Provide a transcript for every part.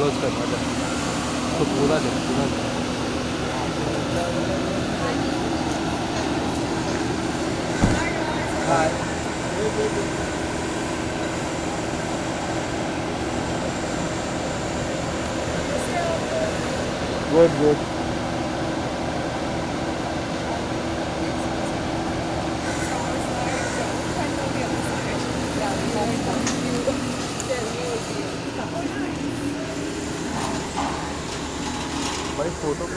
Close करना था तो पूरा दे गुड गुड भाई फोटो को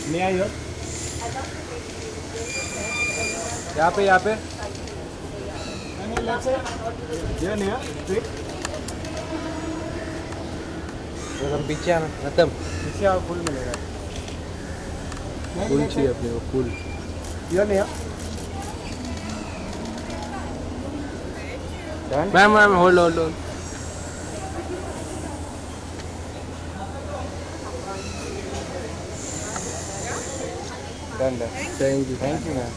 नहीं आई हो यहाँ पे ये नहीं है हम पीछे आना खत्म पीछे आओ फुल मिलेगा फुल चाहिए अपने को फुल ये नहीं है ma'am hold done thank you ma'am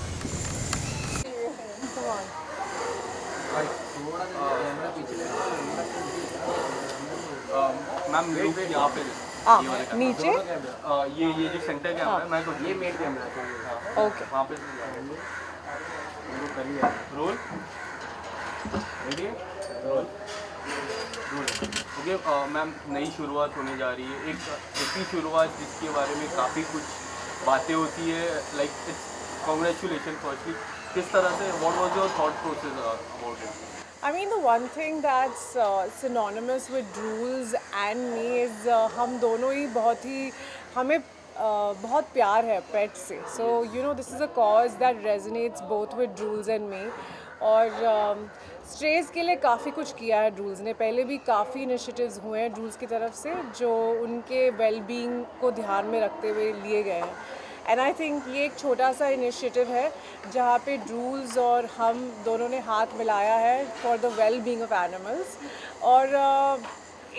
ma'am look यहाँ पे नीचे ये जो सेंटर कैमरा है मैं तो ये मेन कैमरा चाहिए ओके वहाँ पे roll ready roll okay ma'am नई शुरुआत होने जा रही है एक ऐसी शुरुआत जिसके बारे में काफ़ी कुछ बातें होती है लाइक इट्स कॉन्ग्रेचुलेशन फर्स्टली किस तरह से what was your thought process about it I mean, the one thing that's synonymous with Drools and me is हम दोनों ही हमें बहुत प्यार है पेट से. So you know, this is a cause that resonates both with Drools and me. और stress के लिए काफ़ी कुछ किया है ड्रूल्स ने. पहले भी काफ़ी इनिशिएटिव्स हुए हैं ड्रूल्स की तरफ से जो उनके वेलबींग को ध्यान में रखते हुए लिए गए हैं. एंड आई थिंक ये एक छोटा सा इनिशिएटिव है जहाँ पे ड्रूल्स और हम दोनों ने हाथ मिलाया है for the well being of animals. और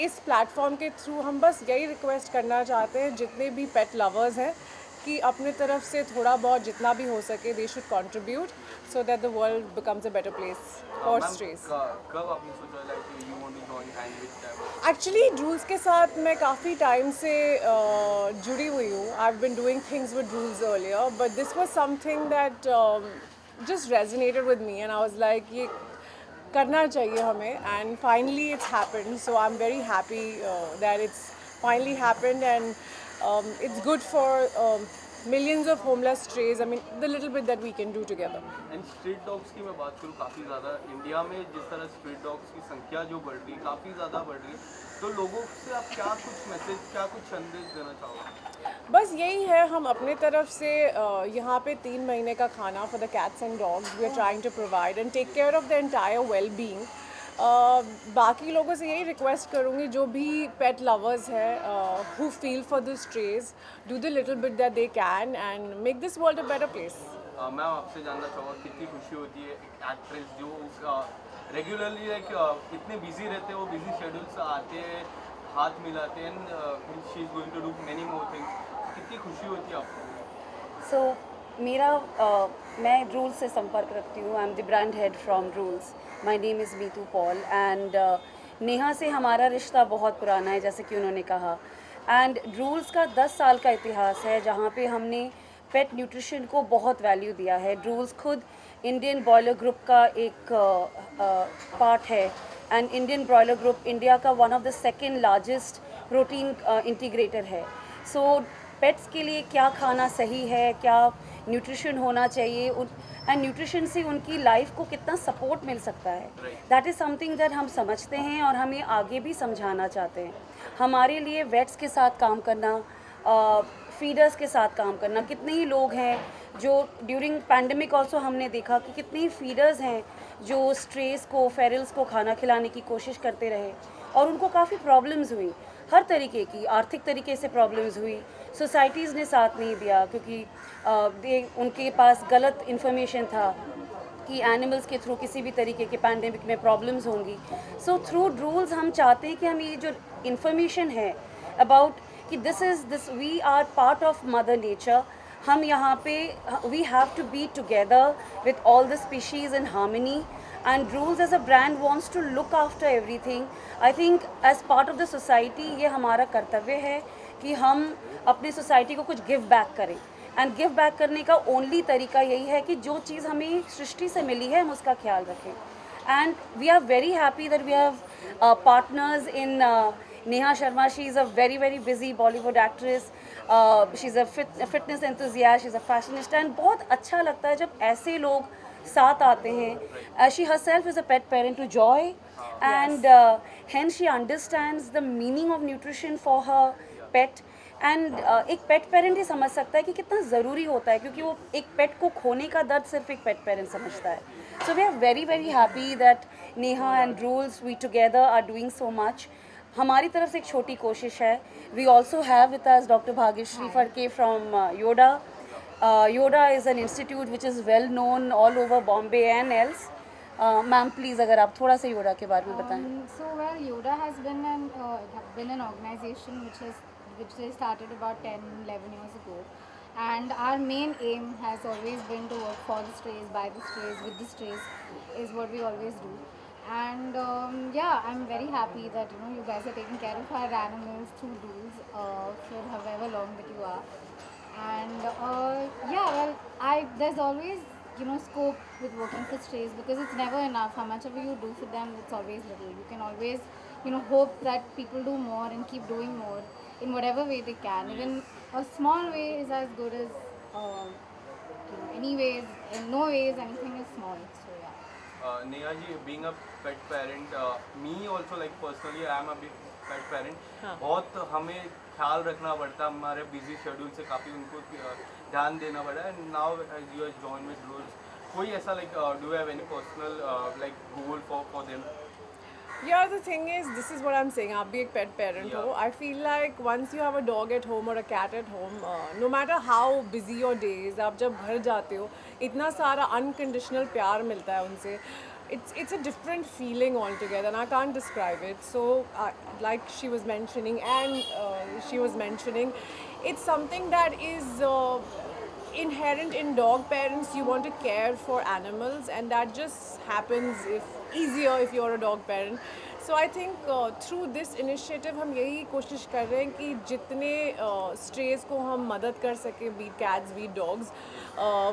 इस प्लेटफॉर्म के थ्रू हम बस यही रिक्वेस्ट करना चाहते हैं जितने भी पेट लवर्स हैं कि अपने तरफ से थोड़ा बहुत जितना भी हो सके they should contribute so that the world becomes a better place for strays. कब आपने सोचा like you want to join hand with them? Actually Drools के साथ मैं काफ़ी टाइम से जुड़ी हुई हूँ. I have been doing things with Drools earlier but this was something that just resonated with me and I was like ये करना चाहिए हमें. And finally it's happened so I am very happy that it's finally happened and it's good for millions of homeless strays. I mean, the little bit that we can do together. And street dogs की मैं बात करूँ काफ़ी ज़्यादा India में जिस तरह street dogs की संख्या जो बढ़ रही है काफ़ी ज़्यादा बढ़ रही है तो लोगों से आप क्या कुछ मैसेज क्या कुछ संदेश देना चाहोगे? बस यही है हम अपने तरफ से यहाँ पे 3 महीने का खाना for the cats and dogs we are trying to provide and take care of the entire well being. बाकी लोगों से यही रिक्वेस्ट करूँगी जो भी पेट लवर्स हैं who feel for the strays do the little bit that they can and make this world a better place. मैं आपसे जानना चाहूँगा कितनी खुशी होती है एक एक्ट्रेस जो रेगुलरली लाइक इतने बिजी रहते हैं वो बिजी शेड्यूल से आते हैं हाथ मिलाते हैं and she is going to do many more things. कितनी खुशी होती है आपको? सो मैं ड्रूल्स से संपर्क रखती हूँ. I am the brand head from Drools. My name is Meetu Paul and Neha से हमारा रिश्ता बहुत पुराना है जैसे कि उन्होंने कहा. एंड ड्रूल्स का 10 साल का इतिहास है जहाँ पे हमने पेट न्यूट्रिशन को बहुत वैल्यू दिया है. ड्रूल्स खुद इंडियन ब्रॉयलर ग्रुप का एक पार्ट है and Indian broiler group India का one of the second largest protein integrator है. सो पेट्स के लिए क्या खाना सही है, क्या न्यूट्रिशन होना चाहिए एंड न्यूट्रिशन से उनकी लाइफ को कितना सपोर्ट मिल सकता है, दैट इज़ समथिंग दैट हम समझते हैं और हम ये आगे भी समझाना चाहते हैं. हमारे लिए वेट्स के साथ काम करना, फीडर्स के साथ काम करना, कितने ही लोग हैं जो ड्यूरिंग पैंडमिक ऑल्सो हमने देखा कि कितने ही फीडर्स हैं जो स्ट्रेस को फेरल्स को खाना खिलाने की कोशिश करते रहे और उनको काफ़ी प्रॉब्लम्स हुई. हर तरीके की आर्थिक तरीके से प्रॉब्लम्स हुई, सोसाइटीज़ ने साथ नहीं दिया क्योंकि उनके पास गलत इन्फॉर्मेशन था कि एनिमल्स के थ्रू किसी भी तरीके के पैंडेमिक में प्रॉब्लम्स होंगी। सो थ्रू ड्रूल्स हम चाहते हैं कि हम ये जो इन्फॉर्मेशन है अबाउट कि this we are part of mother nature, हम यहाँ पे we have to be together with all the species in harmony, and Rules as a brand wants to look after everything. I think as part of the society ये हमारा कर्तव्य है कि हम अपनी सोसाइटी को कुछ गिव बैक करें, एंड गिव बैक करने का ओनली तरीका यही है कि जो चीज़ हमें सृष्टि से मिली है हम उसका ख्याल रखें. And we are very happy that we have partners in Neha Sharma. She is a very very busy Bollywood actress. She's a fitness enthusiast. She's a fashionista. And बहुत अच्छा लगता है जब ऐसे लोग साथ आते हैं. She herself is a pet parent to Joy, and hence she understands the meaning of nutrition for her pet. And एक पेट पेरेंट ही समझ सकता है कि कितना ज़रूरी होता है, क्योंकि वो एक पेट को खोने का दर्द सिर्फ एक पेट पेरेंट समझता है. So we are very very happy that Neha and Drools we together are doing so much. हमारी तरफ से एक छोटी कोशिश है. We also have with us doctor Bhagyashree Phadke from Yoda. Yoda is an institute which is well known all over Bombay and else. Ma'am please अगर आप थोड़ा सा योडा के बारे में बताएं. So well, Yoda has been an organization which they started about 10-11 years ago, and our main aim has always been to work for the strays, by the strays, with the strays is what we always do. And yeah, I'm very happy that you guys are taking care of our animals through rules for however long that you are. And yeah, well, there's always scope with working for strays, because it's never enough. How much ever you do for them, it's always little. You can always hope that people do more and keep doing more in whatever way they can. Even a small way is as good as any ways. In no ways anything is small. So yeah. Neha ji, being a pet parent, me also, like personally I am a big pet parent. बहुत हमें ख्याल रखना पड़ता है, हमारे busy schedule से काफ़ी उनको ध्यान देना पड़ा है. And now as you are join with Drools, कोई ऐसा like do have any personal like goal for them? Yeah, the thing is, this is what I'm saying. आप भी एक pet parent हो. I feel like once you have a dog at home or a cat at home, no matter how busy your day is, आप जब घर जाते हो, इतना सारा unconditional प्यार मिलता है उनसे. It's a different feeling altogether, and I can't describe it. So, like she was mentioning, it's something that is inherent in dog parents. You want to care for animals, and that just happens easier if you're a dog parent. So I think through this initiative हम यही कोशिश कर रहे हैं कि जितने strays को हम मदद कर सके, be it cats, be it dogs,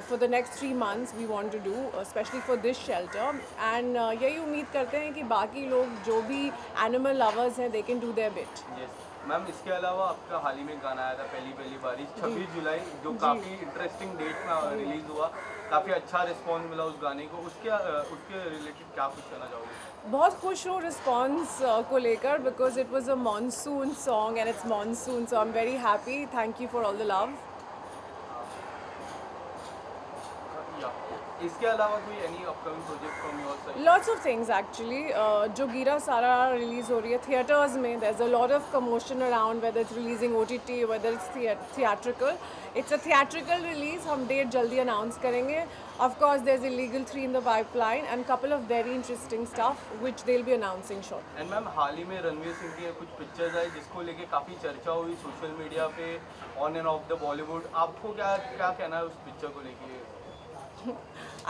for the next 3 months we want to do, especially for this shelter. And यही उम्मीद करते हैं कि बाकी लोग जो भी animal lovers हैं, they can do their bit. Yes. Ma'am, इसके अलावा आपका हाल ही में गाना आया था पहली बारी 26 जुलाई, जो काफ़ी इंटरेस्टिंग डेट में रिलीज़ हुआ. काफ़ी अच्छा रिस्पॉन्स मिला उस गाने को. उसके रिलेटेड क्या कुछ कहना चाहोगे? बहुत खुश हूँ रिस्पॉन्स को लेकर, because it was a monsoon song and it's monsoon, so I am very happy. Thank you for all the love. इसके अलावा कोई any upcoming project from your side? Lots of things actually. Jogira Sara release हो रही है theatres में. There's a lot of commotion around whether it's releasing OTT, whether it's theatrical. It's a theatrical release. हम date जल्दी announce करेंगे. Of course, there's Illegal 3 in the pipeline and couple of very interesting stuff which they'll be announcing shortly. And ma'am, हाल ही में रणवीर सिंह की कुछ pictures I जिसको लेके काफ़ी चर्चा हुई सोशल मीडिया पे on end of the Bollywood. आपको क्या कहना है उस पिक्चर को लेके?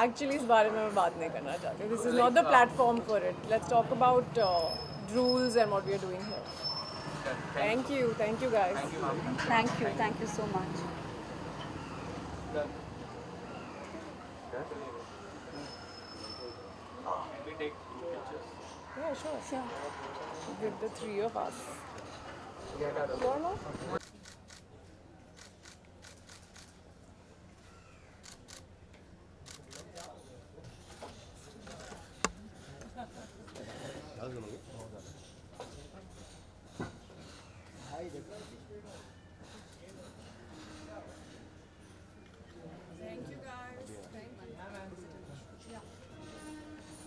Actually इस बारे में मैं बात नहीं करना चाहती. This is not the platform for it. Let's talk about rules and what we are doing here. Thank you guys. Thank you, ma'am. Thank you so much. We take 2 pictures. Yeah, sure. With the 3 of us. Sure, no?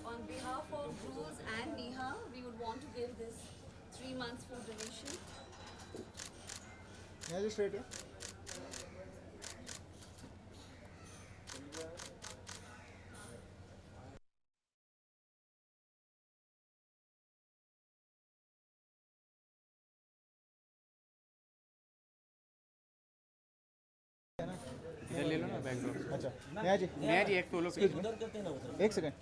On behalf of Rules and Neha, we would want to give this 3 months food donation Neha ji straight है। इधर ले लो ना background. अच्छा नेहा जी एक follow एक second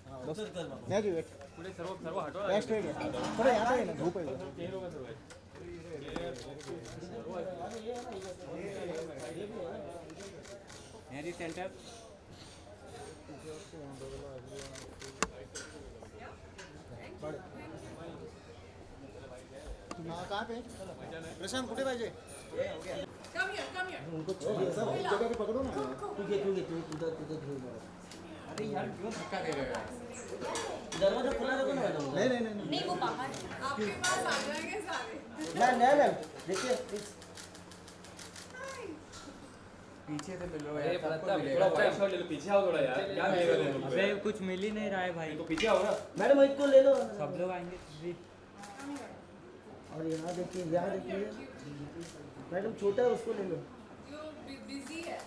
Neha ji wait पुढे सर्व हटवा Neha straight है थोड़ा यहाँ पे है ना धूप है मेरी सेंटर हाँ कहाँ पे प्रशांत कुठे पाहिजे उनको सब एक जगह पे पकड़ो ना धक्का दे रहे हो। दरवाजा खुला रखो ना मैडम। नहीं वो बाहर आपके पास आ जाएंगे सारे। मैम मैम मैम देखिए प्लीज। पीछे से मिलो अरे यार, सबको थोड़ा मिलेगा। वाइट शॉट ले लो, पीछे आओ थोड़ा यार, क्या मिलेगा तुम लोग को? अबे कुछ मिल ही नहीं रहा है भाई। तो पीछे आओ ना। मैडम इसको ले लो। सब लोग आएंगे भी। और यहाँ देखिए मैडम छोटा है उसको ले लो। बिजी है।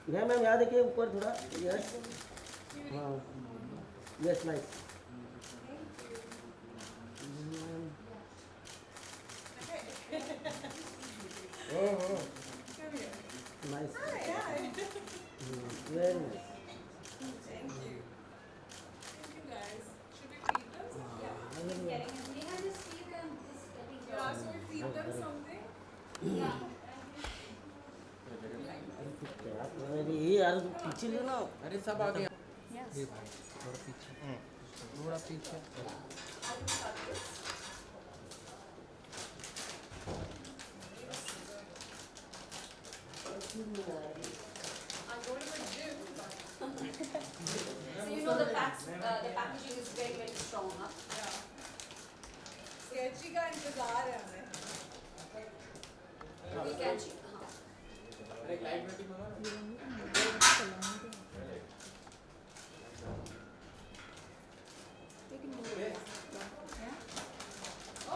मैम मैम यहाँ देखिए ऊपर थोड़ा। यस हाँ yes nice. Nice very nice. अरे ये यार पीछे ले ना। अरे सब आ गए। ये भाई थोड़ा पीछे थोड़ा पीछे। So you know the packaging is very very strong, huh? Sketchy का इंतजार है हमें। We can check. हाँ. अरे लाइट में भी मंगा।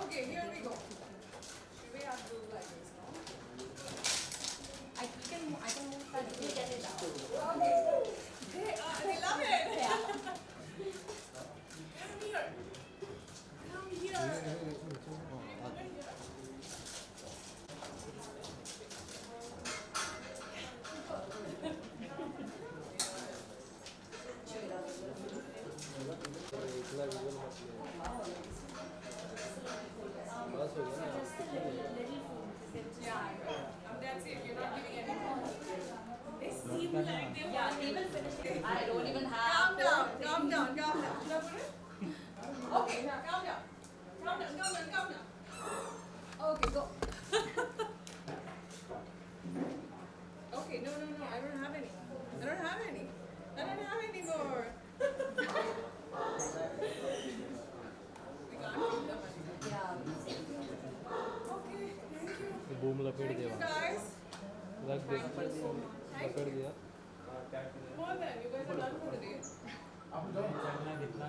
Okay, here we go. Should we have to do like this, no? I can move that. We get it out. Hey, I love it. Come here. Come here. That's it. You're not giving any more. They seem like they Yeah, they will finish. I don't even have. Calm down, calm down, calm down. Okay, now calm down. Calm down, calm down, calm down. Okay, go. Okay, no, I don't have any. I don't have any. I don't have any more. We can't keep them anymore. Yeah. Okay, thank you. Boom लपेट Thank they you guys. रख दे Thank you so much. Thank पकड़ you. दिया। More than you guys are done for the day. चलना कितना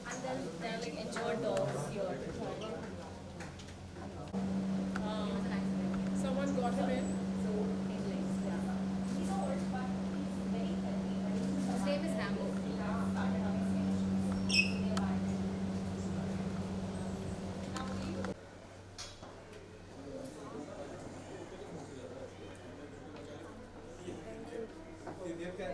And then they're like injured dogs here. Someone got him in. His name is Rambo. देव क्या